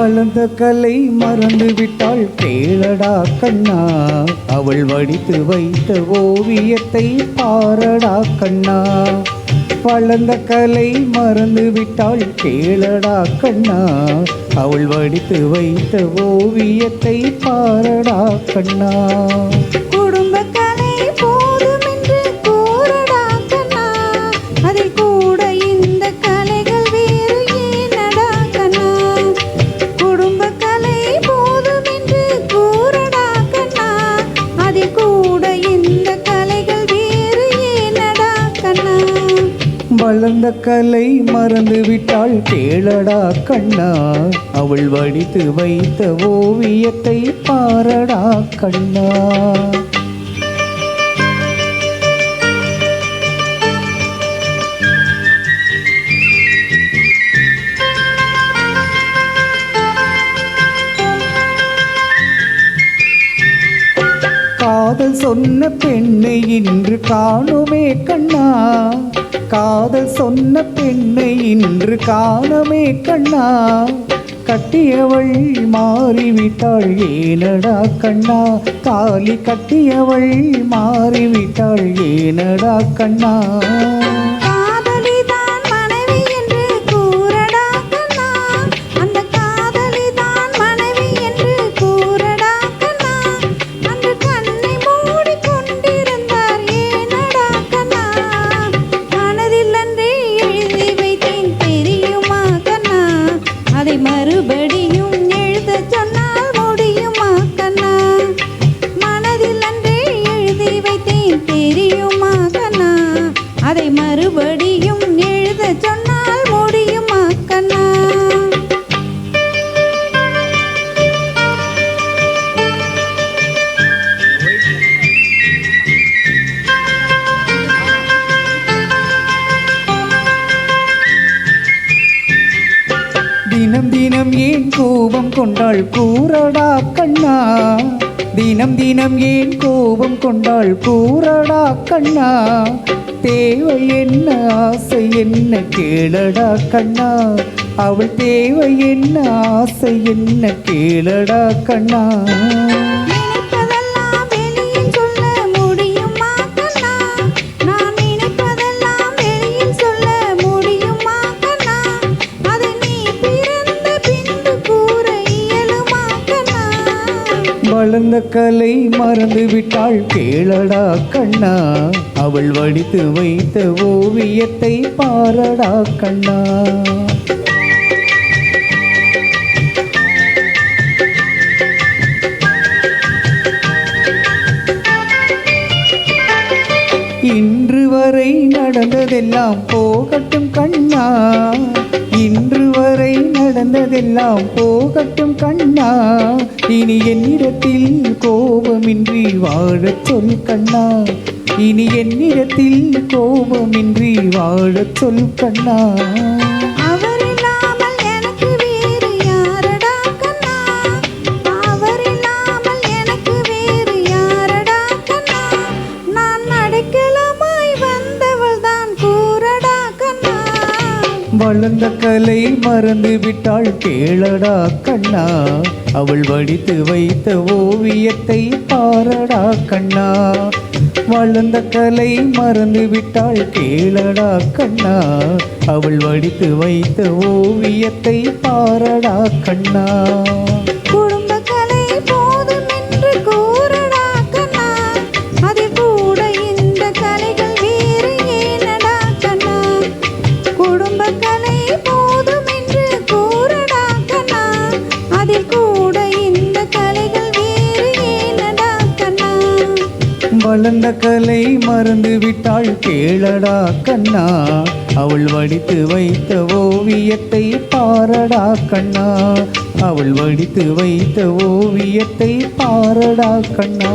வளர்ந்த கலை மறந்து விட்டாள் கேளடா கண்ணா, அவள் வடித்து வைத்த ஓவியத்தை பாரடா கண்ணா. வளர்ந்த கலை மறந்து விட்டாள் கேளடா கண்ணா, அவள் வடித்து வைத்த ஓவியத்தை பாரடா கண்ணா. வளர்ந்த கலை மறந்து விட்டாள் கேளடா கண்ணா, அவள் வடித்து வைத்த ஓவியத்தை பாரடா கண்ணா. காதல் சொன்ன பெண்ணை இன்று காணுமே கண்ணா, காதல் சொன்ன பெண்ணை இன்று காணமே கண்ணா. கட்டியவள் மாறிவிட்டாள் ஏனடா கண்ணா, தாலி கட்டியவள் மாறிவிட்டாள் ஏனடா கண்ணா. மறுபடியும் எழுத சொன்னால் முடியுமா கண்ணா, மனதில் அன்றே எழுதி வைத்தேன் தெரியுமா கண்ணா, அதை மறுபடியும் எழுத சொன்னால் முடியுமா கண்ணா. தினம் தினம் ஏன் கோபம் கொண்டாள் கூறடா கண்ணா, தினம் தினம் ஏன் கோபம் கொண்டாள் கூறடா கண்ணா. தேவை என்ன ஆசை என்ன கேளடா கண்ணா, அவள் தேவை என்ன ஆசை என்ன கேளடா கண்ணா. வளர்ந்த கலை மறந்து விட்டாள் கேளடா கண்ணா, அவள் வடித்து வைத்த ஓவியத்தை பாரடா கண்ணா. இன்று வரை நடந்ததெல்லாம் போகட்டும் கண்ணா, இன்று வரை நடந்ததெல்லாம் போகட்டும் கண்ணா. இனி என்னிடத்தில் கோபமின்றி வாழச் சொல் கண்ணா, இனி என்னிடத்தில் கோபமின்றி வாழச் சொல் கண்ணா. வளர்ந்த கலை மறந்து விட்டாள் கேளடா கண்ணா, அவள் வடித்து வைத்த ஓவியத்தை பாரடா கண்ணா. வளர்ந்த கலை மறந்து விட்டாள் கேளடா கண்ணா, அவள் வடித்து வைத்த ஓவியத்தை பாரடா கண்ணா. வளர்ந்த கலை மறந்து விட்டாள் கேளடா கண்ணா, அவள் வடித்து வைத்த ஓவியத்தை பாரடா கண்ணா, அவள் வடித்து வைத்த ஓவியத்தை பாரடா கண்ணா.